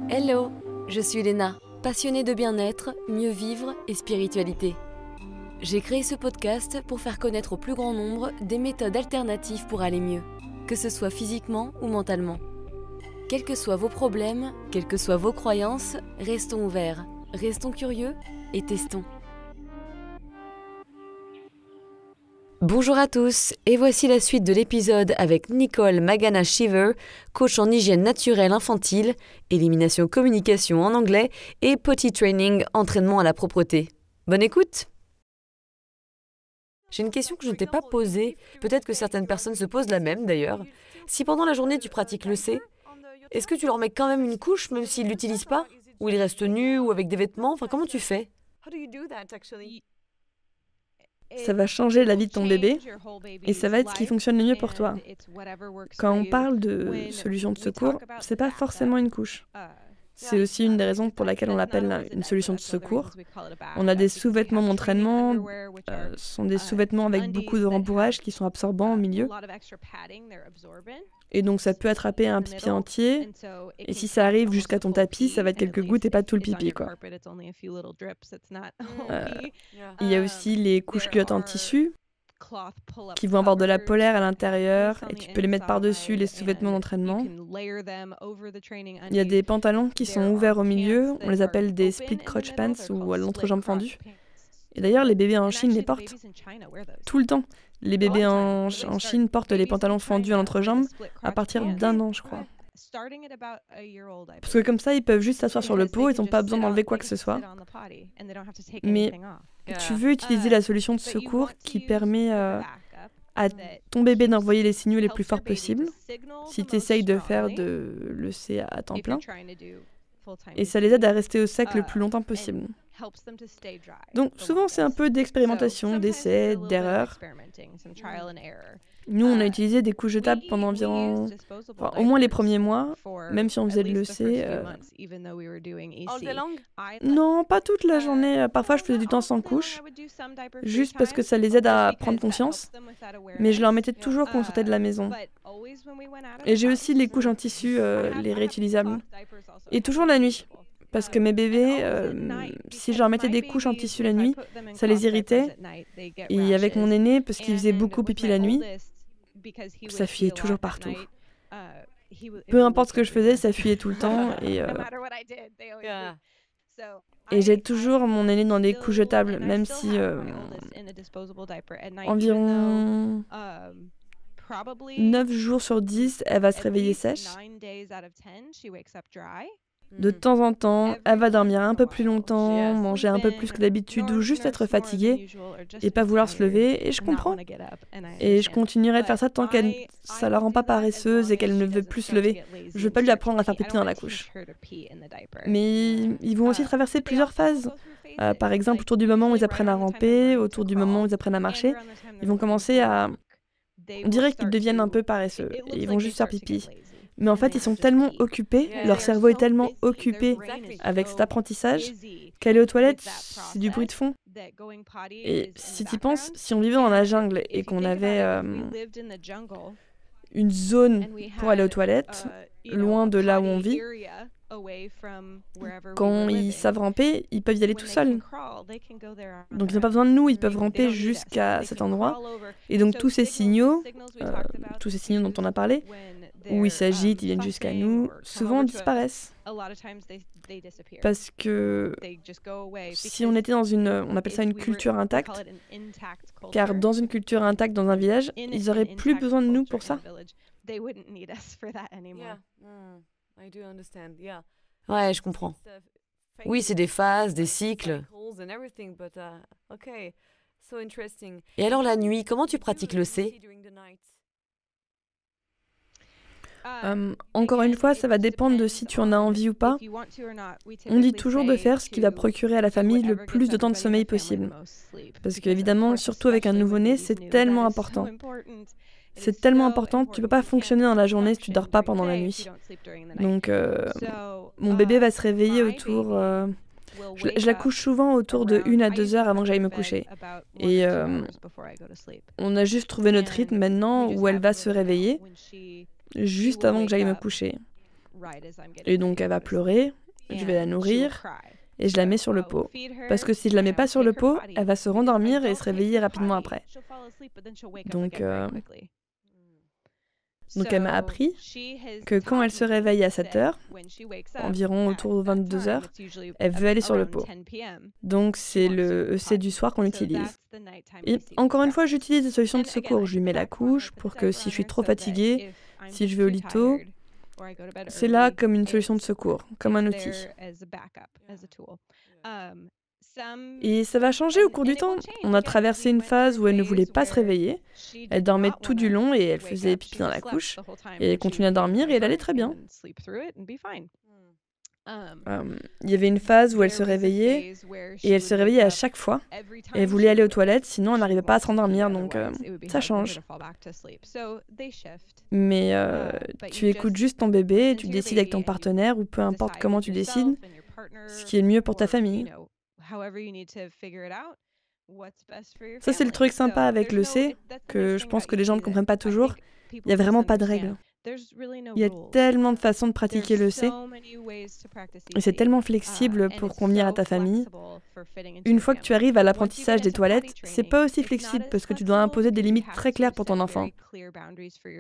Hello, je suis Léna, passionnée de bien-être, mieux vivre et spiritualité. J'ai créé ce podcast pour faire connaître au plus grand nombre des méthodes alternatives pour aller mieux, que ce soit physiquement ou mentalement. Quels que soient vos problèmes, quelles que soient vos croyances, restons ouverts, restons curieux et testons. Bonjour à tous, et voici la suite de l'épisode avec Nicole Magana-Shiver, coach en hygiène naturelle infantile, élimination communication en anglais et potty training, entraînement à la propreté. Bonne écoute! J'ai une question que je ne t'ai pas posée, peut-être que certaines personnes se posent la même d'ailleurs. Si pendant la journée tu pratiques le C, est-ce que tu leur mets quand même une couche même s'ils ne l'utilisent pas? Ou ils restent nus ou avec des vêtements? Enfin, comment tu fais? Ça va changer la vie de ton bébé et ça va être ce qui fonctionne le mieux pour toi. Quand on parle de solution de secours, c'est pas forcément une couche. C'est aussi une des raisons pour laquelle on l'appelle une solution de secours. On a des sous-vêtements d'entraînement, ce sont des sous-vêtements avec beaucoup de rembourrage qui sont absorbants au milieu. Et donc ça peut attraper un pipi entier, et si ça arrive jusqu'à ton tapis, ça va être quelques gouttes et pas tout le pipi, quoi. Il y a aussi les couches culottes en tissu, qui vont avoir de la polaire à l'intérieur, et tu peux les mettre par-dessus les sous-vêtements d'entraînement. Il y a des pantalons qui sont ouverts au milieu, on les appelle des split crotch pants ou à l'entrejambe fendue. Et d'ailleurs, les bébés en Chine les portent tout le temps. Les bébés en Chine portent les pantalons fendus à l'entrejambe à partir d'1 an, je crois. Parce que comme ça, ils peuvent juste s'asseoir sur le pot, ils n'ont pas besoin d'enlever quoi que ce soit. Mais tu veux utiliser la solution de secours qui permet à ton bébé d'envoyer les signaux les plus forts possibles, si tu essayes de faire de l'EC à temps plein, et ça les aide à rester au sec le plus longtemps possible. Donc souvent c'est un peu d'expérimentation, d'essais, d'erreurs. Nous on a utilisé des couches jetables pendant environ, au moins les premiers mois, même si on faisait de l'EC. Non, pas toute la journée, parfois je faisais du temps sans couche, juste parce que ça les aide à prendre conscience, mais je leur mettais toujours quand on sortait de la maison. Et j'ai aussi les couches en tissu, les réutilisables, et toujours la nuit. Parce que mes bébés, si je leur mettais des couches en tissu la nuit, ça les irritait. Et avec mon aîné, parce qu'il faisait beaucoup pipi la nuit, ça fuyait toujours partout. Peu importe ce que je faisais, ça fuyait tout le temps. Et j'ai toujours mon aîné dans des couches jetables, même si environ 9 jours sur 10, elle va se réveiller sèche. De temps en temps, elle va dormir un peu plus longtemps, manger un peu plus que d'habitude ou juste être fatiguée et pas vouloir se lever. Et je comprends. Et je continuerai de faire ça tant que ça la rend pas paresseuse et qu'elle ne veut plus se lever. Je veux pas lui apprendre à faire pipi dans la couche. Mais ils vont aussi traverser plusieurs phases. Par exemple, autour du moment où ils apprennent à ramper, autour du moment où ils apprennent à marcher, ils vont commencer à... On dirait qu'ils deviennent un peu paresseux et ils vont juste faire pipi. Mais en fait, ils sont tellement occupés, leur cerveau est tellement occupé avec cet apprentissage qu'aller aux toilettes, c'est du bruit de fond. Et si tu y penses, si on vivait dans la jungle et qu'on avait une zone pour aller aux toilettes, loin de là où on vit, quand ils savent ramper, ils peuvent y aller tout seuls. Donc ils n'ont pas besoin de nous, ils peuvent ramper jusqu'à cet endroit. Et donc tous ces signaux dont on a parlé, où ils s'agitent, ils viennent jusqu'à nous, souvent disparaissent. Parce que si on était dans on appelle ça une culture intacte, car dans une culture intacte dans un village, ils n'auraient plus besoin de nous pour ça. Ouais, je comprends. Oui, c'est des phases, des cycles. Et alors la nuit, comment tu pratiques le C? Encore une fois, ça va dépendre de si tu en as envie ou pas. On dit toujours de faire ce qui va procurer à la famille le plus de temps de sommeil possible. Parce qu'évidemment, surtout avec un nouveau-né, c'est tellement important. C'est tellement important, tu peux pas fonctionner dans la journée si tu dors pas pendant la nuit. Donc, mon bébé va se réveiller autour... je la couche souvent autour de 1 à 2 heures avant que j'aille me coucher. Et on a juste trouvé notre rythme maintenant où elle va se réveiller juste avant que j'aille me coucher. Et donc elle va pleurer, je vais la nourrir et je la mets sur le pot. Parce que si je la mets pas sur le pot, elle va se rendormir et se réveiller rapidement après. Donc elle m'a appris que quand elle se réveille à 7 heures, environ autour de 22 heures, elle veut aller sur le pot. Donc c'est le EC du soir qu'on utilise. Et encore une fois, j'utilise des solutions de secours. Je lui mets la couche pour que si je suis trop fatiguée, si je vais au lit tôt, c'est là comme une solution de secours, comme un outil. Et ça va changer au cours du temps. On a traversé une phase où elle ne voulait pas se réveiller. Elle dormait tout du long et elle faisait pipi dans la couche. Et elle continuait à dormir et elle allait très bien. Il y avait une phase où elle se réveillait et elle se réveillait à chaque fois. Et elle voulait aller aux toilettes, sinon elle n'arrivait pas à se rendormir, donc ça change. Mais tu écoutes juste ton bébé et tu décides avec ton partenaire ou peu importe comment tu décides, ce qui est le mieux pour ta famille. Ça, c'est le truc sympa avec le C, que je pense que les gens ne comprennent pas toujours. Il n'y a vraiment pas de règles. Il y a tellement de façons de pratiquer le C, et c'est tellement flexible pour convenir à ta famille. Une fois que tu arrives à l'apprentissage des toilettes, c'est pas aussi flexible parce que tu dois imposer des limites très claires pour ton enfant.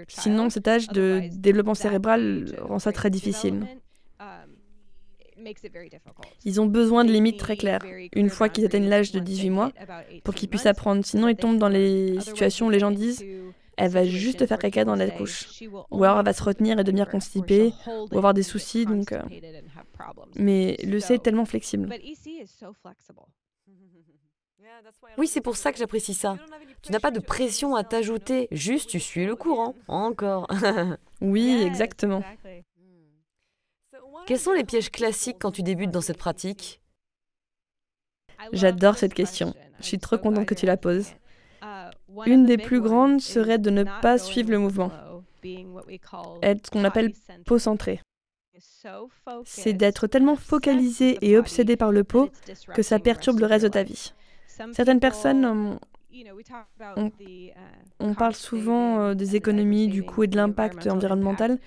Sinon, cet âge de développement cérébral rend ça très difficile. Ils ont besoin de limites très claires, une fois qu'ils atteignent l'âge de 18 mois, pour qu'ils puissent apprendre. Sinon, ils tombent dans les situations où les gens disent « elle va juste faire caca dans la couche ». Ou alors elle va se retenir et devenir constipée, ou avoir des soucis. Mais le C est tellement flexible. Oui, c'est pour ça que j'apprécie ça. Tu n'as pas de pression à t'ajouter, juste tu suis le courant. Encore. Oui, exactement. Quels sont les pièges classiques quand tu débutes dans cette pratique? J'adore cette question. Je suis trop contente que tu la poses. Une des plus grandes serait de ne pas suivre le mouvement. Être ce qu'on appelle pot centré. C'est d'être tellement focalisé et obsédé par le pot que ça perturbe le reste de ta vie. Certaines personnes, on parle souvent des économies, du coût et de l'impact environnemental.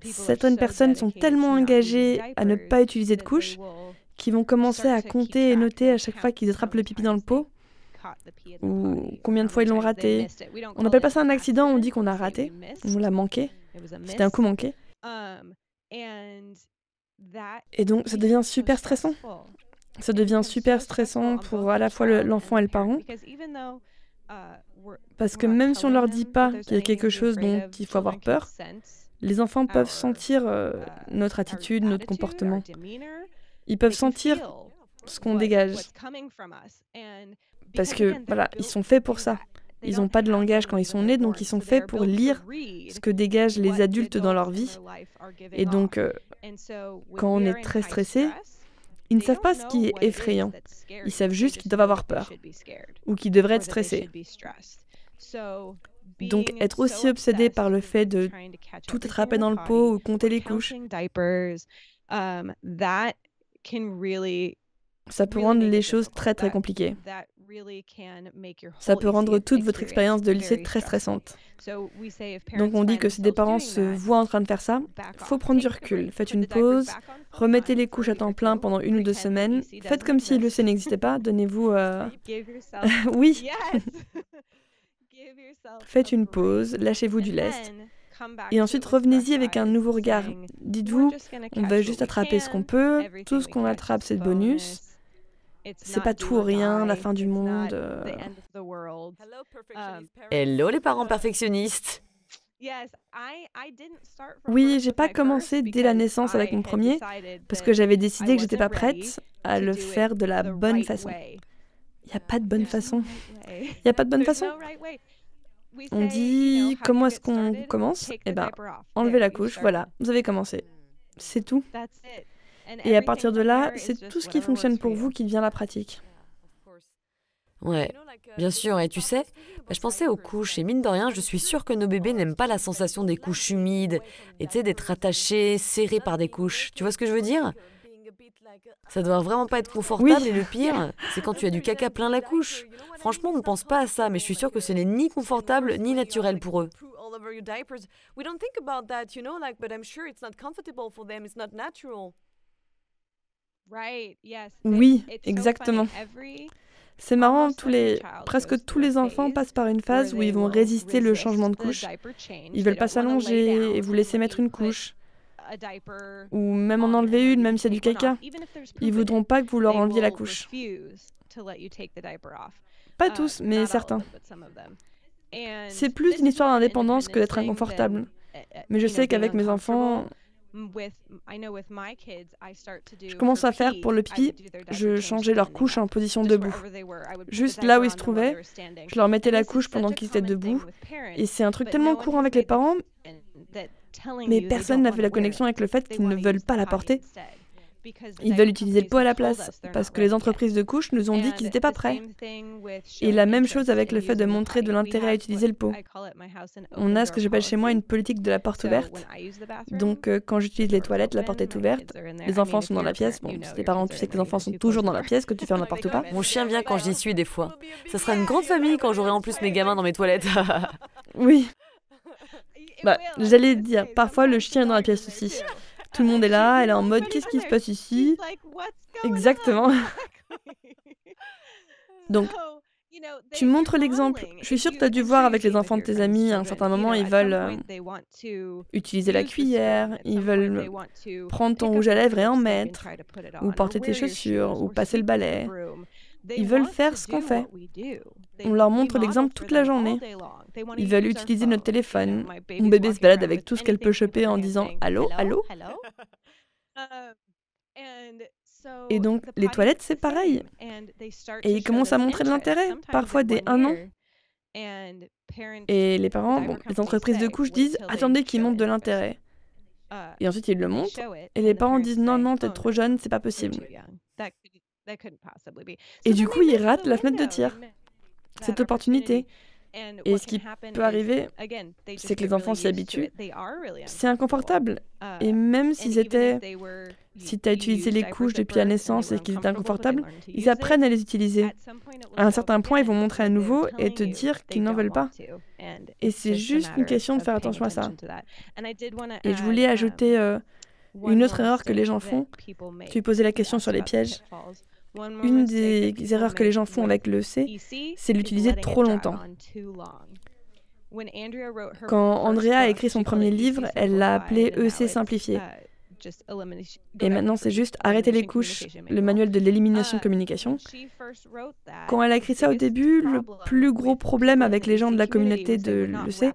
Certaines personnes sont tellement engagées à ne pas utiliser de couche qu'ils vont commencer à compter et noter à chaque fois qu'ils attrapent le pipi dans le pot ou combien de fois ils l'ont raté. On n'appelle pas ça un accident, on dit qu'on a raté, on l'a manqué. C'était un coup manqué. Et donc ça devient super stressant. Ça devient super stressant pour à la fois l'enfant et le parent. Parce que même si on ne leur dit pas qu'il y a quelque chose dont il faut avoir peur, les enfants peuvent sentir notre attitude, notre comportement. Ils peuvent sentir ce qu'on dégage. Parce que, voilà, ils sont faits pour ça. Ils n'ont pas de langage quand ils sont nés, donc ils sont faits pour lire ce que dégagent les adultes dans leur vie. Et donc, quand on est très stressé, ils ne savent pas ce qui est effrayant. Ils savent juste qu'ils doivent avoir peur ou qu'ils devraient être stressés. Donc, être aussi obsédé par le fait de tout attraper dans le pot ou compter les couches, ça peut rendre les choses très très compliquées. Ça peut rendre toute votre expérience de lycée très stressante. Donc on dit que si des parents se voient en train de faire ça, faut prendre du recul. Faites une pause, remettez les couches à temps plein pendant 1 ou 2 semaines. Faites comme si le C n'existait pas, donnez-vous... Oui. Faites une pause, lâchez-vous du lest. Et ensuite, revenez-y avec un nouveau regard. Dites-vous, on va juste attraper ce qu'on peut. Tout ce qu'on attrape, c'est le bonus. C'est pas tout ou rien, la fin du monde. Hello les parents perfectionnistes. Oui, j'ai pas commencé dès la naissance avec mon premier, parce que j'avais décidé que j'étais pas prête à le faire de la bonne façon. Il n'y a pas de bonne façon. Il n'y a pas de bonne façon. On dit, comment est-ce qu'on commence? Eh ben, enlevez la couche, voilà, vous avez commencé. C'est tout. Et à partir de là, c'est tout ce qui fonctionne pour vous qui devient la pratique. Ouais, bien sûr. Et tu sais, je pensais aux couches et mine de rien, je suis sûre que nos bébés n'aiment pas la sensation des couches humides et tu sais, d'être attachés, serrés par des couches. Tu vois ce que je veux dire? Ça doit vraiment pas être confortable Oui, et le pire, c'est quand tu as du caca plein la couche. Franchement, on ne pense pas à ça, mais je suis sûre que ce n'est ni confortable ni naturel pour eux. oui, exactement. C'est marrant, presque tous les enfants passent par une phase où ils vont résister le changement de couche. Ils veulent pas s'allonger et vous laisser mettre une couche. Ou même en enlever une, même s'il y a du caca. Ils voudront pas que vous leur enleviez la couche. Pas tous, mais certains. C'est plus une histoire d'indépendance que d'être inconfortable. Mais je sais qu'avec mes enfants, je commence à faire pour le pipi, je changeais leur couche en position debout. Juste là où ils se trouvaient, je leur mettais la couche pendant qu'ils étaient debout. Et c'est un truc tellement courant avec les parents, mais personne n'a fait la connexion avec le fait qu'ils ne veulent pas la porter. Ils veulent utiliser le pot à la place, parce que les entreprises de couches nous ont dit qu'ils n'étaient pas prêts. Et la même chose avec le fait de montrer de l'intérêt à utiliser le pot. On a ce que j'appelle chez moi une politique de la porte ouverte. Donc quand j'utilise les toilettes, la porte est ouverte, les enfants sont dans la pièce. Bon, si les parents, tu sais que les enfants sont toujours dans la pièce, que tu fermes la porte ou pas. Mon chien vient quand j'y suis des fois. Ça sera une grande famille quand j'aurai en plus mes gamins dans mes toilettes. Oui. Bah, j'allais dire, parfois le chien est dans la pièce aussi. Tout le monde est là, elle est en mode qu'est-ce qui se passe ici? Exactement. Donc, tu montres l'exemple. Je suis sûre que tu as dû voir avec les enfants de tes amis, à un certain moment, ils veulent utiliser la cuillère, ils veulent prendre ton rouge à lèvres et en mettre, ou porter tes chaussures, ou passer le balai. Ils veulent faire ce qu'on fait. On leur montre l'exemple toute la journée. Ils veulent utiliser notre téléphone. Mon bébé se balade avec tout ce qu'elle peut choper en disant « Allô, allô ?» Et donc, les toilettes, c'est pareil. Et ils commencent à montrer de l'intérêt, parfois dès 1 an. Et les parents, les entreprises de couches disent « Attendez qu'ils montrent de l'intérêt. » Et ensuite, ils le montrent. Et les parents disent « Non, non, t'es trop jeune, c'est pas possible. » Et du coup, ils ratent la fenêtre de tir, cette opportunité. Et ce qui peut arriver, c'est que les enfants s'y habituent. C'est inconfortable. Et même si tu as utilisé les couches depuis la naissance et qu'ils étaient inconfortables, ils apprennent à les utiliser. À un certain point, ils vont montrer à nouveau et te dire qu'ils n'en veulent pas. Et c'est juste une question de faire attention à ça. Et je voulais ajouter une autre erreur que les gens font. Tu posais la question sur les pièges. Une des erreurs que les gens font avec le EC, c'est l'utiliser trop longtemps. Quand Andrea a écrit son premier livre, elle l'a appelé EC simplifié. Et maintenant, c'est juste arrêter les couches, le manuel de l'élimination communication. Quand elle a écrit ça au début, le plus gros problème avec les gens de la communauté de l'EC,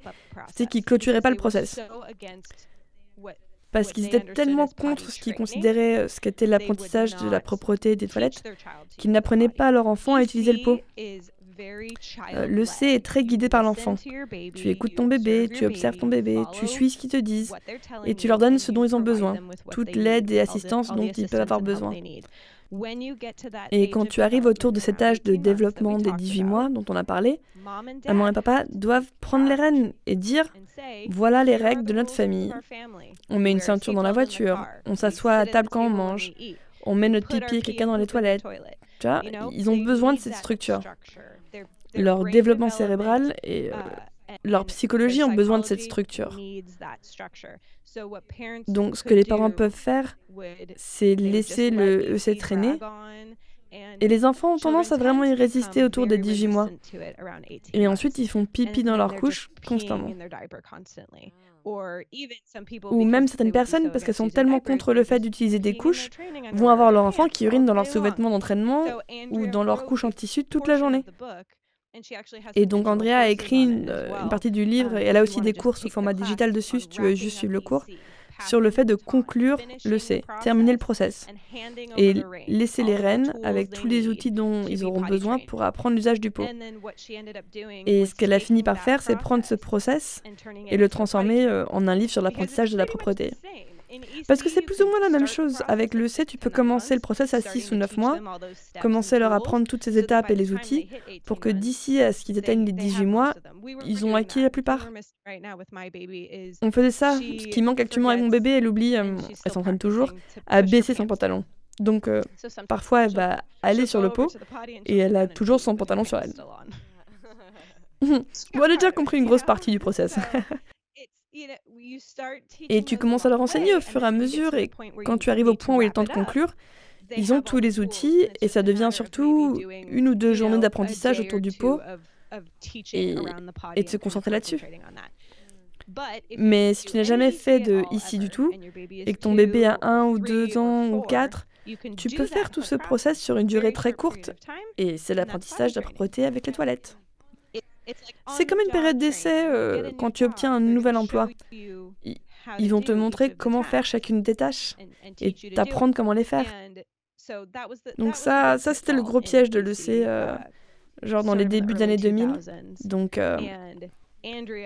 c'était qu'ils clôturaient pas le process. Parce qu'ils étaient tellement contre ce qu'ils considéraient ce qu'était l'apprentissage de la propreté des toilettes, qu'ils n'apprenaient pas à leur enfant à utiliser le pot. Le C est très guidé par l'enfant. Tu écoutes ton bébé, tu observes ton bébé, tu suis ce qu'ils te disent, et tu leur donnes ce dont ils ont besoin, toute l'aide et assistance dont ils peuvent avoir besoin. Et quand tu arrives autour de cet âge de développement des 18 mois dont on a parlé, maman et papa doivent prendre les rênes et dire « Voilà les règles de notre famille. On met une ceinture dans la voiture, on s'assoit à table quand on mange, on met notre pipi et caca dans les toilettes. » Tu vois, ils ont besoin de cette structure. Leur développement cérébral et leur psychologie ont besoin de cette structure. Donc, ce que les parents peuvent faire, c'est laisser le EC traîner. Et les enfants ont tendance à vraiment y résister autour des 18 mois. Et ensuite, ils font pipi dans leur couche constamment. Ou même certaines personnes, parce qu'elles sont tellement contre le fait d'utiliser des couches, vont avoir leur enfant qui urine dans leurs sous-vêtements d'entraînement ou dans leur couche en tissu toute la journée. Et donc Andrea a écrit une partie du livre, et elle a aussi des cours sous format digital dessus, si tu veux juste suivre le cours, sur le fait de conclure le C, terminer le process, et laisser les rênes avec tous les outils dont ils auront besoin pour apprendre l'usage du pot. Et ce qu'elle a fini par faire, c'est prendre ce process et le transformer en un livre sur l'apprentissage de la propreté. Parce que c'est plus ou moins la même chose. Avec le C, tu peux commencer le process à 6 ou 9 mois, commencer à leur apprendre toutes ces étapes et les outils, pour que d'ici à ce qu'ils atteignent les 18 mois, ils ont acquis la plupart. On faisait ça. Ce qui manque actuellement avec mon bébé, elle oublie, elle s'entraîne toujours, à baisser son pantalon. Donc parfois elle va aller sur le pot et elle a toujours son pantalon sur elle. Bon, elle a déjà compris une grosse partie du process. Et tu commences à leur enseigner au fur et à mesure, et quand tu arrives au point où il est temps de conclure, ils ont tous les outils et ça devient surtout 1 ou 2 journées d'apprentissage autour du pot et de se concentrer là-dessus. Mais si tu n'as jamais fait de ici du tout et que ton bébé a 1 ou 2 ans ou 4, tu peux faire tout ce process sur une durée très courte et c'est l'apprentissage de la propreté avec les toilettes. C'est comme une période d'essai quand tu obtiens un nouvel emploi. Ils vont te montrer comment faire chacune des tâches et t'apprendre comment les faire. Donc ça c'était le gros piège de l'EC, genre dans les débuts des années 2000. Donc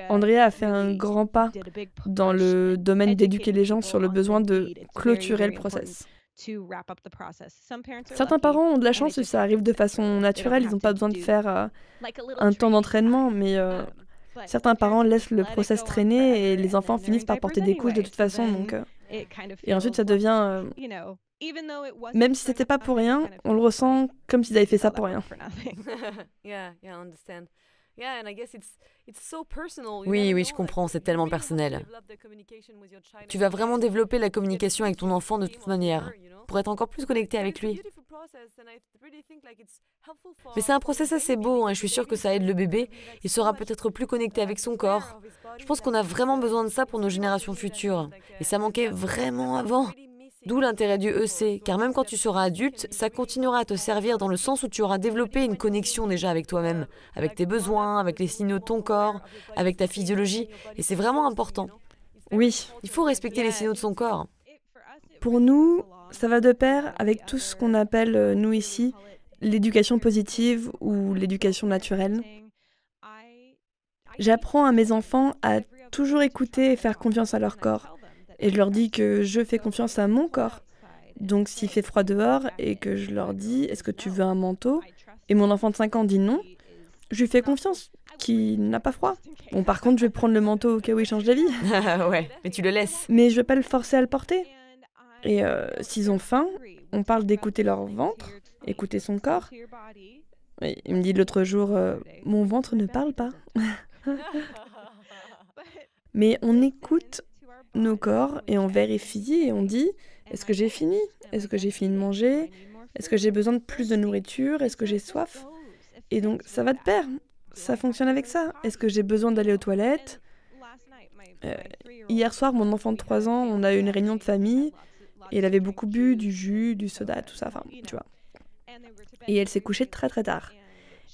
Andrea a fait un grand pas dans le domaine d'éduquer les gens sur le besoin de clôturer le process. Certains parents ont de la chance et ça arrive de façon naturelle, ils n'ont pas besoin de faire un temps d'entraînement, mais certains parents laissent le process traîner et les enfants finissent par porter des couches de toute façon. Donc, et ensuite ça devient, même si c'était pas pour rien, on le ressent comme s'ils avaient fait ça pour rien. Oui, je comprends, c'est tellement personnel. Tu vas vraiment développer la communication avec ton enfant de toute manière, pour être encore plus connecté avec lui. Mais c'est un process assez beau, et je suis sûre que ça aide le bébé. Il sera peut-être plus connecté avec son corps. Je pense qu'on a vraiment besoin de ça pour nos générations futures. Et ça manquait vraiment avant. D'où l'intérêt du EC, car même quand tu seras adulte, ça continuera à te servir dans le sens où tu auras développé une connexion déjà avec toi-même, avec tes besoins, avec les signaux de ton corps, avec ta physiologie, et c'est vraiment important. Oui. Il faut respecter les signaux de son corps. Pour nous, ça va de pair avec tout ce qu'on appelle, nous ici, l'éducation positive ou l'éducation naturelle. J'apprends à mes enfants à toujours écouter et faire confiance à leur corps. Et je leur dis que je fais confiance à mon corps. Donc s'il fait froid dehors et que je leur dis « Est-ce que tu veux un manteau ?» et mon enfant de 5 ans dit non, je lui fais confiance qu'il n'a pas froid. Bon, par contre, je vais prendre le manteau au cas où il change d'avis. Ouais, mais tu le laisses. Mais je vais pas le forcer à le porter. Et s'ils ont faim, on parle d'écouter leur ventre, écouter son corps. Et il me dit l'autre jour « Mon ventre ne parle pas. » Mais on écoute nos corps et on vérifie et on dit est-ce que j'ai fini? Est-ce que j'ai fini de manger? Est-ce que j'ai besoin de plus de nourriture? Est-ce que j'ai soif? Et donc ça va de pair, ça fonctionne avec ça. Est-ce que j'ai besoin d'aller aux toilettes? Hier soir, mon enfant de 3 ans, on a eu une réunion de famille et elle avait beaucoup bu du jus, du soda, tout ça, enfin, tu vois. Et elle s'est couchée très très tard.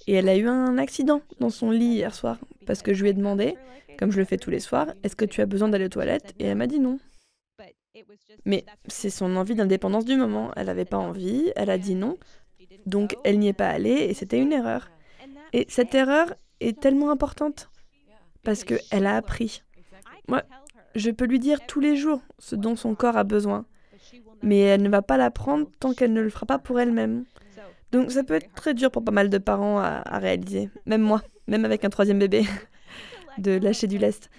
Et elle a eu un accident dans son lit hier soir parce que je lui ai demandé, comme je le fais tous les soirs, est-ce que tu as besoin d'aller aux toilettes? Et elle m'a dit non. Mais c'est son envie d'indépendance du moment. Elle n'avait pas envie, elle a dit non. Donc elle n'y est pas allée et c'était une erreur. Et cette erreur est tellement importante parce qu'elle a appris. Moi, je peux lui dire tous les jours ce dont son corps a besoin. Mais elle ne va pas l'apprendre tant qu'elle ne le fera pas pour elle-même. Donc ça peut être très dur pour pas mal de parents à réaliser. Même moi, même avec un 3e bébé. De lâcher du lest.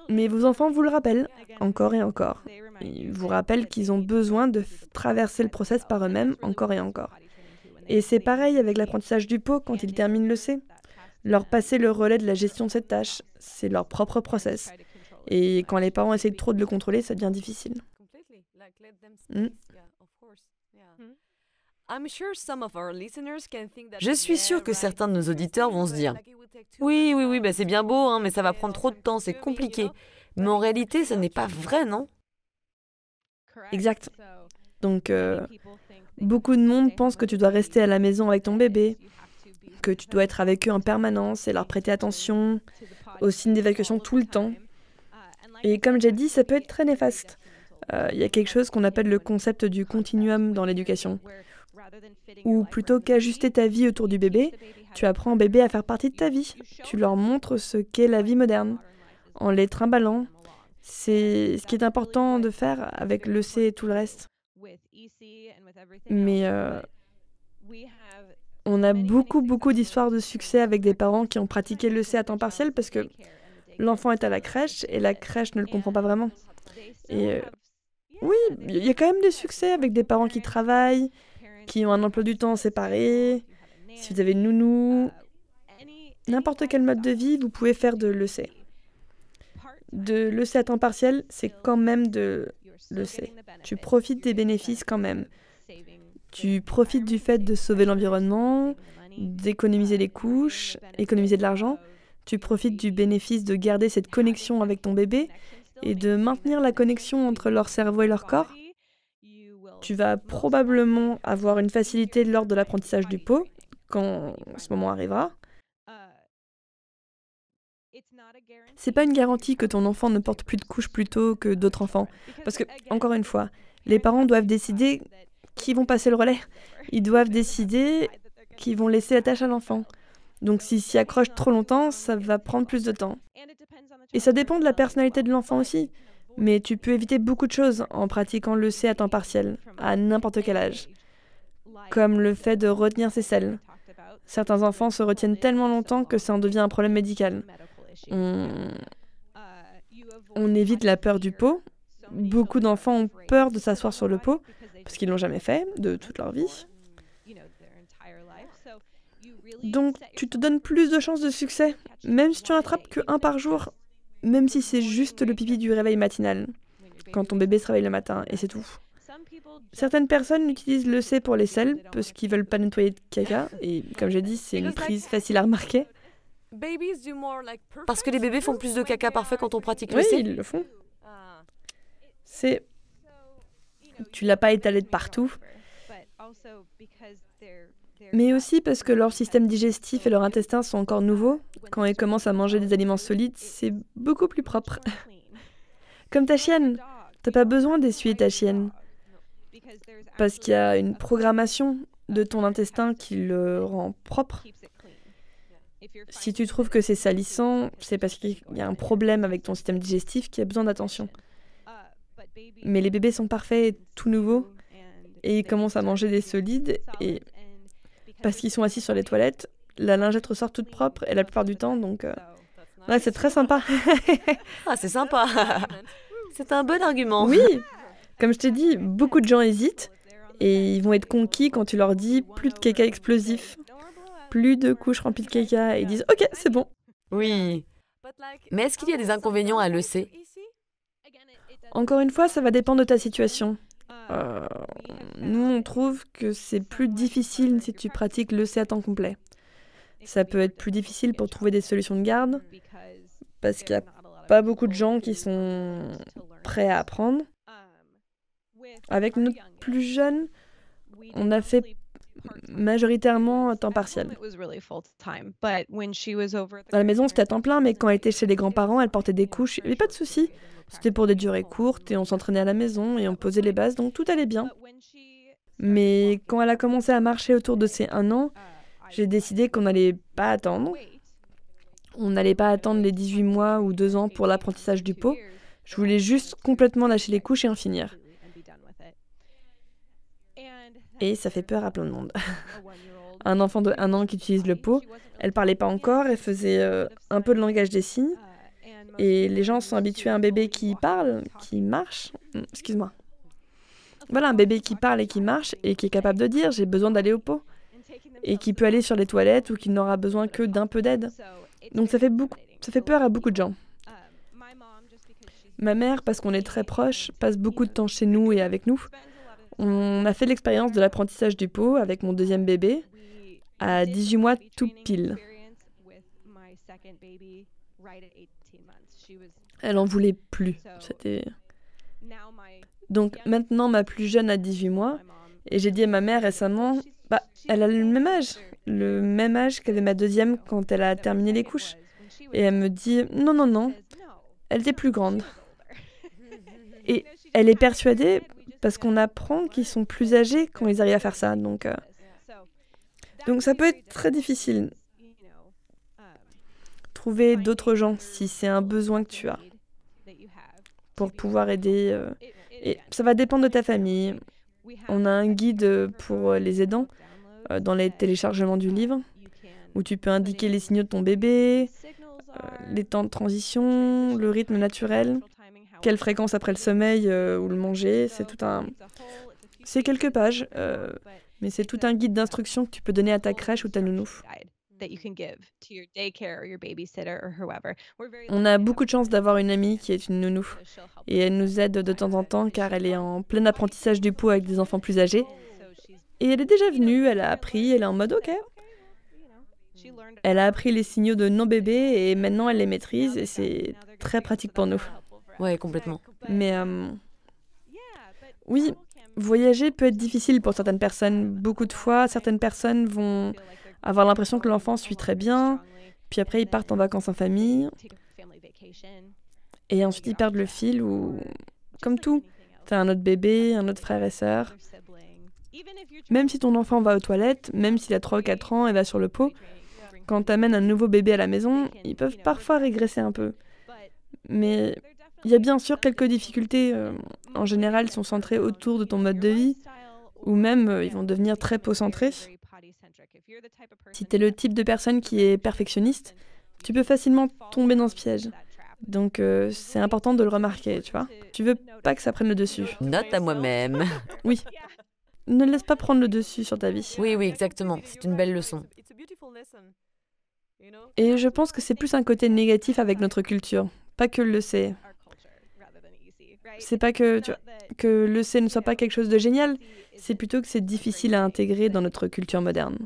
Mais vos enfants vous le rappellent, encore et encore. Ils vous rappellent qu'ils ont besoin de traverser le process par eux-mêmes, encore et encore. Et c'est pareil avec l'apprentissage du pot quand ils terminent le C. Leur passer le relais de la gestion de cette tâche, c'est leur propre process. Et quand les parents essayent trop de le contrôler, ça devient difficile. Je suis sûre que certains de nos auditeurs vont se dire « Oui, bah c'est bien beau, hein, mais ça va prendre trop de temps, c'est compliqué. » Mais en réalité, ça n'est pas vrai, non? Exact. Donc, beaucoup de monde pense que tu dois rester à la maison avec ton bébé, que tu dois être avec eux en permanence et leur prêter attention, aux signes d'évacuation tout le temps. Et comme j'ai dit, ça peut être très néfaste. Il y a quelque chose qu'on appelle le concept du continuum dans l'éducation. Ou plutôt qu'ajuster ta vie autour du bébé, tu apprends au bébé à faire partie de ta vie. Tu leur montres ce qu'est la vie moderne, en les trimballant. C'est ce qui est important de faire avec le C et tout le reste. Mais on a beaucoup d'histoires de succès avec des parents qui ont pratiqué le C à temps partiel parce que l'enfant est à la crèche et la crèche ne le comprend pas vraiment. Et Oui, il y a quand même des succès avec des parents qui travaillent, qui ont un emploi du temps séparé. Si vous avez une nounou, n'importe quel mode de vie, vous pouvez faire de l'EC. De l'EC à temps partiel, c'est quand même de l'EC. Tu profites des bénéfices quand même. Tu profites du fait de sauver l'environnement, d'économiser les couches, économiser de l'argent. Tu profites du bénéfice de garder cette connexion avec ton bébé et de maintenir la connexion entre leur cerveau et leur corps. Tu vas probablement avoir une facilité lors de l'apprentissage du pot, quand ce moment arrivera. C'est pas une garantie que ton enfant ne porte plus de couches plus tôt que d'autres enfants. Parce que, encore une fois, les parents doivent décider qui vont passer le relais. Ils doivent décider qui vont laisser la tâche à l'enfant. Donc s'ils s'y accrochent trop longtemps, ça va prendre plus de temps. Et ça dépend de la personnalité de l'enfant aussi. Mais tu peux éviter beaucoup de choses en pratiquant l'EC à temps partiel, à n'importe quel âge. Comme le fait de retenir ses selles. Certains enfants se retiennent tellement longtemps que ça en devient un problème médical. On évite la peur du pot. Beaucoup d'enfants ont peur de s'asseoir sur le pot parce qu'ils ne l'ont jamais fait de toute leur vie. Donc, tu te donnes plus de chances de succès, même si tu en attrapes que un par jour, même si c'est juste le pipi du réveil matinal, quand ton bébé se réveille le matin, et c'est tout. Certaines personnes utilisent le C pour les selles parce qu'ils veulent pas nettoyer de caca, et comme j'ai dit, c'est une prise facile à remarquer. Parce que les bébés font plus de caca parfait quand on pratique le Oui, C. ils le font. C'est... Tu l'as pas étalé de partout. Mais aussi parce que leur système digestif et leur intestin sont encore nouveaux. Quand ils commencent à manger des aliments solides, c'est beaucoup plus propre. Comme ta chienne. T'as pas besoin d'essuyer ta chienne. Parce qu'il y a une programmation de ton intestin qui le rend propre. Si tu trouves que c'est salissant, c'est parce qu'il y a un problème avec ton système digestif qui a besoin d'attention. Mais les bébés sont parfaits et tout nouveaux. Et ils commencent à manger des solides et... Parce qu'ils sont assis sur les toilettes, la lingette ressort toute propre et la plupart du temps, donc... Ouais, c'est très sympa. Ah, c'est sympa. C'est un bon argument. Oui, comme je t'ai dit, beaucoup de gens hésitent et ils vont être conquis quand tu leur dis plus de caca explosif, plus de couches remplies de caca et ils disent « Ok, c'est bon ». Oui. Mais est-ce qu'il y a des inconvénients à l'EC? Encore une fois, ça va dépendre de ta situation. Nous, on trouve que c'est plus difficile si tu pratiques l'EC à temps complet. Ça peut être plus difficile pour trouver des solutions de garde, parce qu'il n'y a pas beaucoup de gens qui sont prêts à apprendre. Avec notre plus jeune, on a fait majoritairement à temps partiel. À la maison, c'était à temps plein, mais quand elle était chez les grands-parents, elle portait des couches, il n'y avait pas de souci. C'était pour des durées courtes et on s'entraînait à la maison et on posait les bases, donc tout allait bien. Mais quand elle a commencé à marcher autour de ses 1 an, j'ai décidé qu'on n'allait pas attendre. On n'allait pas attendre les 18 mois ou 2 ans pour l'apprentissage du pot. Je voulais juste complètement lâcher les couches et en finir. Et ça fait peur à plein de monde. Un enfant de 1 an qui utilise le pot, elle parlait pas encore, elle faisait un peu de langage des signes. Et les gens sont habitués à un bébé qui parle, qui marche. Excuse-moi. Voilà, un bébé qui parle et qui marche et qui est capable de dire « j'ai besoin d'aller au pot » et qui peut aller sur les toilettes ou qui n'aura besoin que d'un peu d'aide. Donc ça fait peur à beaucoup de gens. Ma mère, parce qu'on est très proches, passe beaucoup de temps chez nous et avec nous. On a fait l'expérience de l'apprentissage du pot avec mon deuxième bébé à 18 mois tout pile. Elle en voulait plus. Donc maintenant, ma plus jeune a 18 mois et j'ai dit à ma mère récemment, elle a le même âge qu'avait ma deuxième quand elle a terminé les couches. Et elle me dit, non, elle était plus grande. Et elle est persuadée parce qu'on apprend qu'ils sont plus âgés quand ils arrivent à faire ça. Donc ça peut être très difficile. Trouver d'autres gens si c'est un besoin que tu as pour pouvoir aider. Et ça va dépendre de ta famille. On a un guide pour les aidants dans les téléchargements du livre où tu peux indiquer les signaux de ton bébé, les temps de transition, le rythme naturel. quelle fréquence après le sommeil ou le manger. C'est quelques pages, mais c'est tout un guide d'instruction que tu peux donner à ta crèche ou ta nounou. On a beaucoup de chance d'avoir une amie qui est une nounou. Et elle nous aide de temps en temps car elle est en plein apprentissage du pot avec des enfants plus âgés. Et elle est déjà venue, elle a appris, elle est en mode OK. Elle a appris les signaux de non-bébé et maintenant elle les maîtrise et c'est très pratique pour nous. Ouais, complètement. Mais oui, voyager peut être difficile pour certaines personnes. Beaucoup de fois, certaines personnes vont avoir l'impression que l'enfant suit très bien, puis après ils partent en vacances en famille, et ensuite ils perdent le fil ou, comme tout, t'as un autre bébé, un autre frère et sœur. Même si ton enfant va aux toilettes, même s'il a 3 ou 4 ans et va sur le pot, quand t'amènes un nouveau bébé à la maison, ils peuvent parfois régresser un peu. Mais il y a bien sûr quelques difficultés. En général, ils sont centrés autour de ton mode de vie, ou même ils vont devenir très pot-centrés. Si t'es le type de personne qui est perfectionniste, tu peux facilement tomber dans ce piège. Donc c'est important de le remarquer, tu vois. Tu veux pas que ça prenne le dessus. Note à moi-même. Oui. Ne laisse pas prendre le dessus sur ta vie. Oui, exactement. C'est une belle leçon. Et je pense que c'est plus un côté négatif avec notre culture. Pas que le C. C'est pas que, que le C ne soit pas quelque chose de génial, c'est plutôt que c'est difficile à intégrer dans notre culture moderne.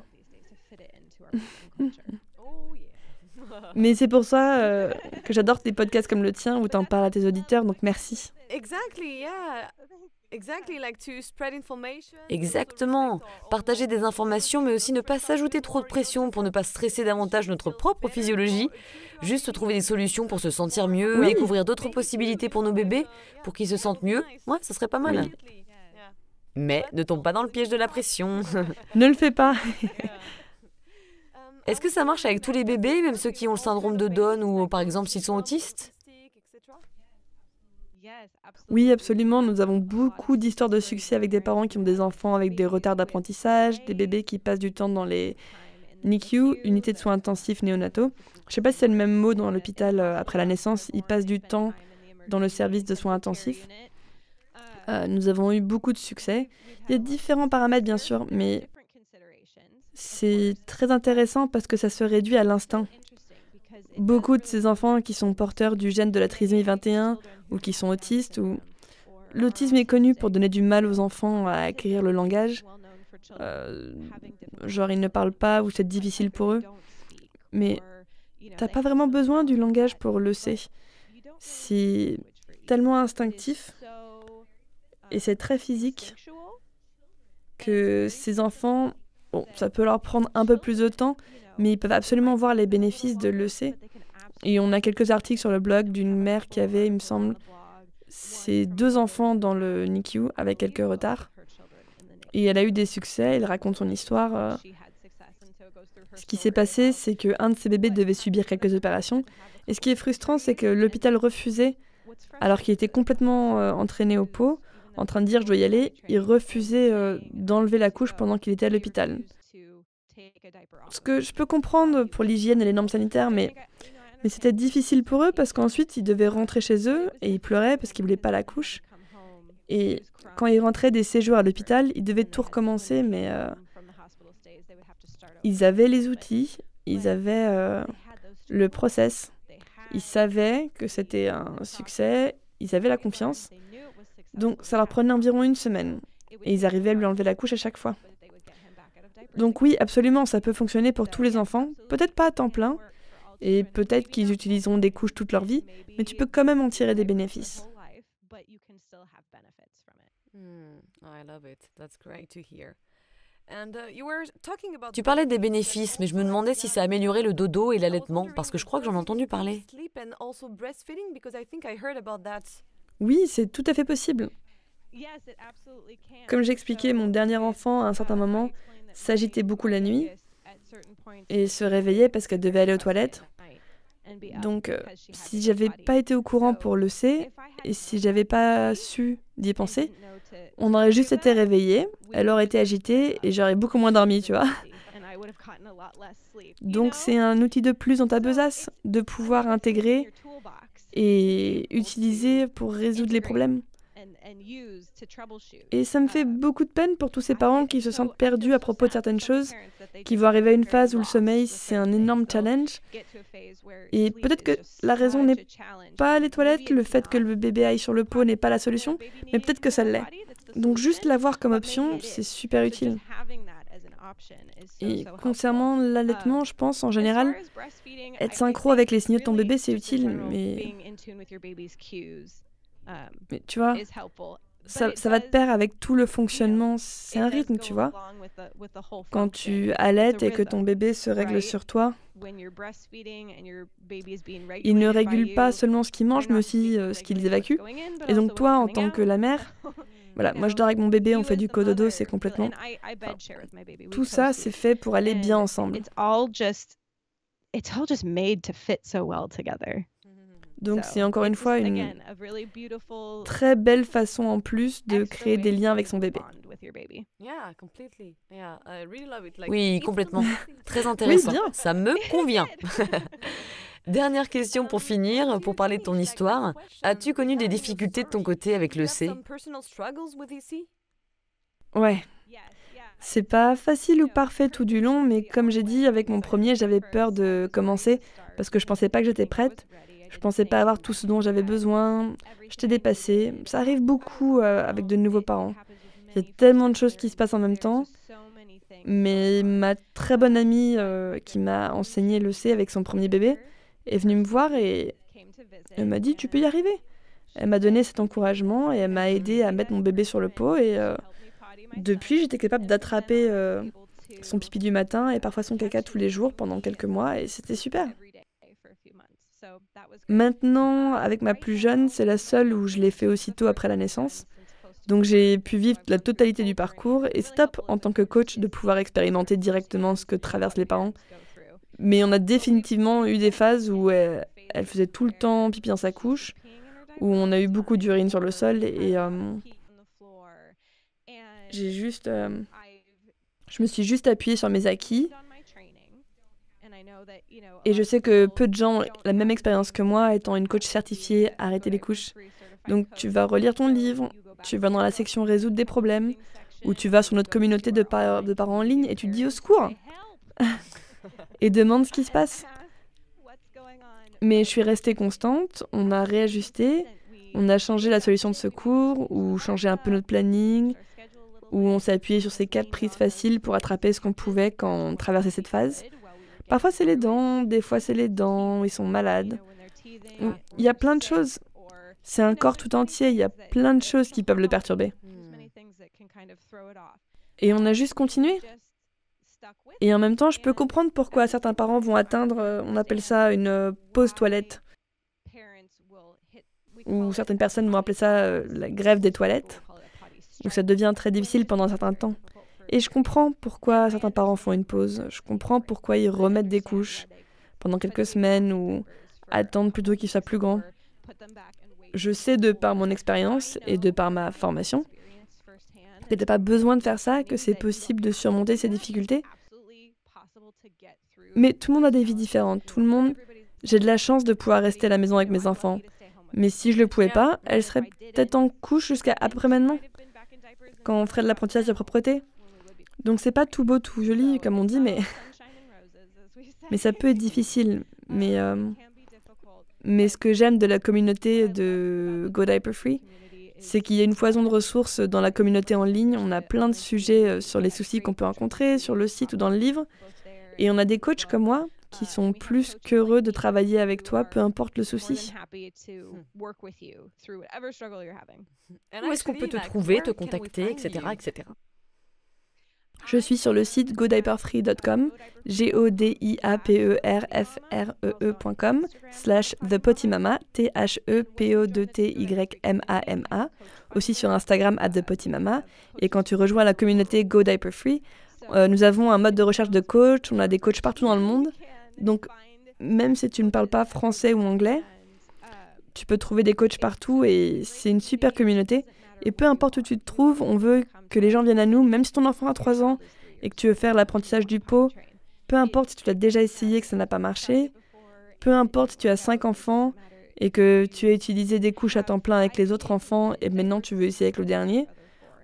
Mais c'est pour ça que j'adore des podcasts comme le tien où t'en parles à tes auditeurs, donc merci. Exactement. Partager des informations, mais aussi ne pas s'ajouter trop de pression pour ne pas stresser davantage notre propre physiologie. Juste trouver des solutions pour se sentir mieux, Oui. découvrir d'autres possibilités pour nos bébés, pour qu'ils se sentent mieux. Ouais, ça serait pas mal. Oui. Mais ne tombe pas dans le piège de la pression. Ne le fais pas. Est-ce que ça marche avec tous les bébés, même ceux qui ont le syndrome de Down ou par exemple s'ils sont autistes? Oui, absolument. Nous avons beaucoup d'histoires de succès avec des parents qui ont des enfants avec des retards d'apprentissage, des bébés qui passent du temps dans les NICU, unités de soins intensifs néonataux. Je ne sais pas si c'est le même mot dans l'hôpital après la naissance. Ils passent du temps dans le service de soins intensifs. Nous avons eu beaucoup de succès. Il y a différents paramètres, bien sûr, mais c'est très intéressant parce que ça se réduit à l'instinct. Beaucoup de ces enfants qui sont porteurs du gène de la trisomie 21 ou qui sont autistes, ou l'autisme est connu pour donner du mal aux enfants à acquérir le langage. Genre ils ne parlent pas ou c'est difficile pour eux. Mais t'as pas vraiment besoin du langage pour le C. C'est tellement instinctif et c'est très physique que ces enfants, bon, ça peut leur prendre un peu plus de temps, mais ils peuvent absolument voir les bénéfices de l'EC. Et on a quelques articles sur le blog d'une mère qui avait, il me semble, ses 2 enfants dans le NICU avec quelques retards. Et elle a eu des succès, elle raconte son histoire. Ce qui s'est passé, c'est qu'un de ses bébés devait subir quelques opérations. Et ce qui est frustrant, c'est que l'hôpital refusait, alors qu'il était complètement entraîné au pot, en train de dire « je dois y aller », il refusait d'enlever la couche pendant qu'il était à l'hôpital. Ce que je peux comprendre pour l'hygiène et les normes sanitaires, mais c'était difficile pour eux parce qu'ensuite ils devaient rentrer chez eux et ils pleuraient parce qu'ils voulaient pas la couche. Et quand ils rentraient des séjours à l'hôpital, ils devaient tout recommencer, mais ils avaient les outils, ils avaient le process, ils savaient que c'était un succès, ils avaient la confiance. Donc ça leur prenait environ 1 semaine et ils arrivaient à lui enlever la couche à chaque fois. Donc oui, absolument, ça peut fonctionner pour tous les enfants, peut-être pas à temps plein, et peut-être qu'ils utiliseront des couches toute leur vie, mais tu peux quand même en tirer des bénéfices. Tu parlais des bénéfices, mais je me demandais si ça améliorait le dodo et l'allaitement, parce que je crois que j'en ai entendu parler. Oui, c'est tout à fait possible. Comme j'expliquais, mon dernier enfant, à un certain moment, s'agitait beaucoup la nuit et se réveillait parce qu'elle devait aller aux toilettes. Donc, si j'avais pas été au courant pour le C, et si j'avais pas su d'y penser, on aurait juste été réveillés, elle aurait été agitée et j'aurais beaucoup moins dormi, tu vois. Donc, c'est un outil de plus dans ta besace, de pouvoir intégrer et utiliser pour résoudre les problèmes. Et ça me fait beaucoup de peine pour tous ces parents qui se sentent perdus à propos de certaines choses, qui vont arriver à une phase où le sommeil, c'est un énorme challenge. Et peut-être que la raison n'est pas les toilettes, le fait que le bébé aille sur le pot n'est pas la solution, mais peut-être que ça l'est. Donc juste l'avoir comme option, c'est super utile. Et concernant l'allaitement, je pense en général, être synchro avec les signaux de ton bébé, c'est utile, mais tu vois, ça va de pair avec tout le fonctionnement, c'est un rythme, tu vois. Quand tu allaites et que ton bébé se règle sur toi, il ne régule pas seulement ce qu'il mange, mais aussi ce qu'il évacue. Et donc toi, en tant que la mère, voilà, moi je dors avec mon bébé, on fait du cododo, c'est complètement... Enfin, tout ça, c'est fait pour aller bien ensemble. Donc c'est encore une fois une très belle façon en plus de créer des liens avec son bébé. Oui, complètement. Très intéressant. Oui, bien. Ça me convient. Dernière question pour finir, pour parler de ton histoire. As-tu connu des difficultés de ton côté avec le C? Ouais. C'est pas facile ou parfait tout du long, mais comme j'ai dit, avec mon premier, j'avais peur de commencer parce que je pensais pas que j'étais prête. Je pensais pas avoir tout ce dont j'avais besoin. J'étais dépassée. Ça arrive beaucoup avec de nouveaux parents. Il y a tellement de choses qui se passent en même temps. Mais ma très bonne amie qui m'a enseigné le C avec son premier bébé est venue me voir et elle m'a dit « Tu peux y arriver ». Elle m'a donné cet encouragement et elle m'a aidé à mettre mon bébé sur le pot. Et depuis, j'étais capable d'attraper son pipi du matin et parfois son caca tous les jours pendant quelques mois et c'était super. Maintenant, avec ma plus jeune, c'est la seule où je l'ai fait aussitôt après la naissance. Donc j'ai pu vivre la totalité du parcours et c'est top en tant que coach de pouvoir expérimenter directement ce que traversent les parents. Mais on a définitivement eu des phases où elle faisait tout le temps pipi dans sa couche, où on a eu beaucoup d'urine sur le sol et je me suis juste appuyée sur mes acquis. Et je sais que peu de gens ont la même expérience que moi, étant une coach certifiée, arrêter les couches. Donc tu vas relire ton livre, tu vas dans la section résoudre des problèmes, ou tu vas sur notre communauté de parents en ligne et tu te dis au secours et demande ce qui se passe. Mais je suis restée constante, on a réajusté, on a changé la solution de secours, ou changé un peu notre planning, ou on s'est appuyé sur ces 4 prises faciles pour attraper ce qu'on pouvait quand on traversait cette phase. Parfois c'est les dents, des fois c'est les dents, ils sont malades. Il y a plein de choses. C'est un corps tout entier, il y a plein de choses qui peuvent le perturber. Et on a juste continué. Et en même temps, je peux comprendre pourquoi certains parents vont atteindre, on appelle ça une pause toilette. Ou certaines personnes vont appeler ça la grève des toilettes. Où ça devient très difficile pendant un certain temps. Et je comprends pourquoi certains parents font une pause. Je comprends pourquoi ils remettent des couches pendant quelques semaines ou attendent plutôt qu'ils soient plus grands. Je sais de par mon expérience et de par ma formation que t'as pas besoin de faire ça, que c'est possible de surmonter ces difficultés. Mais tout le monde a des vies différentes. J'ai de la chance de pouvoir rester à la maison avec mes enfants. Mais si je le pouvais pas, elles seraient peut-être en couche jusqu'à à peu près maintenant, quand on ferait de l'apprentissage de propreté. Donc c'est pas tout beau, tout joli, comme on dit, mais ça peut être difficile. Mais ce que j'aime de la communauté de Go Diaper Free, c'est qu'il y a une foison de ressources dans la communauté en ligne. On a plein de sujets sur les soucis qu'on peut rencontrer sur le site ou dans le livre. Et on a des coachs comme moi qui sont plus qu'heureux de travailler avec toi, peu importe le souci. Où est-ce qu'on peut te trouver, te contacter, etc. Je suis sur le site godiaperfree.com, godiaperfree.com, /thepotymama, THEPO2TYMAMA, aussi sur Instagram @thepotymama. Et quand tu rejoins la communauté Go Diaper Free, nous avons un mode de recherche de coach, on a des coachs partout dans le monde. Donc, même si tu ne parles pas français ou anglais, tu peux trouver des coachs partout et c'est une super communauté. Et peu importe où tu te trouves, on veut que les gens viennent à nous, même si ton enfant a 3 ans et que tu veux faire l'apprentissage du pot, peu importe si tu l'as déjà essayé et que ça n'a pas marché, peu importe si tu as 5 enfants et que tu as utilisé des couches à temps plein avec les autres enfants et maintenant tu veux essayer avec le dernier,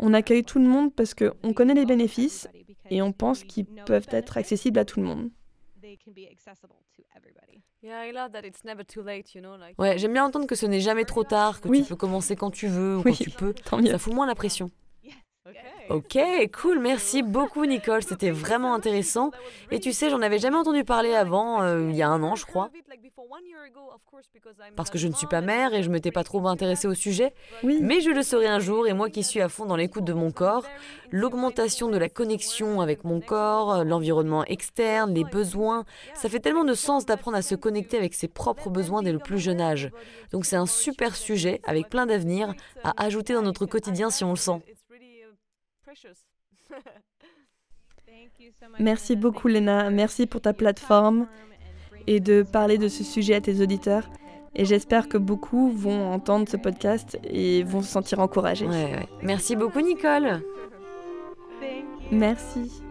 on accueille tout le monde parce qu'on connaît les bénéfices et on pense qu'ils peuvent être accessibles à tout le monde. Ouais, j'aime bien entendre que ce n'est jamais trop tard, que Oui. tu peux commencer quand tu veux ou Oui, quand tu peux. tant mieux. Ça fout moins la pression. Ok, cool, merci beaucoup Nicole, c'était vraiment intéressant. Et tu sais, j'en avais jamais entendu parler avant, il y a 1 an je crois. Parce que je ne suis pas mère et je m'étais pas trop intéressée au sujet. Oui. Mais je le saurai un jour et moi qui suis à fond dans l'écoute de mon corps, l'augmentation de la connexion avec mon corps, l'environnement externe, les besoins, ça fait tellement de sens d'apprendre à se connecter avec ses propres besoins dès le plus jeune âge. Donc c'est un super sujet avec plein d'avenir à ajouter dans notre quotidien si on le sent. Merci beaucoup Léna, merci pour ta plateforme et de parler de ce sujet à tes auditeurs. Et j'espère que beaucoup vont entendre ce podcast et vont se sentir encouragés. Ouais. Merci beaucoup Nicole. Merci.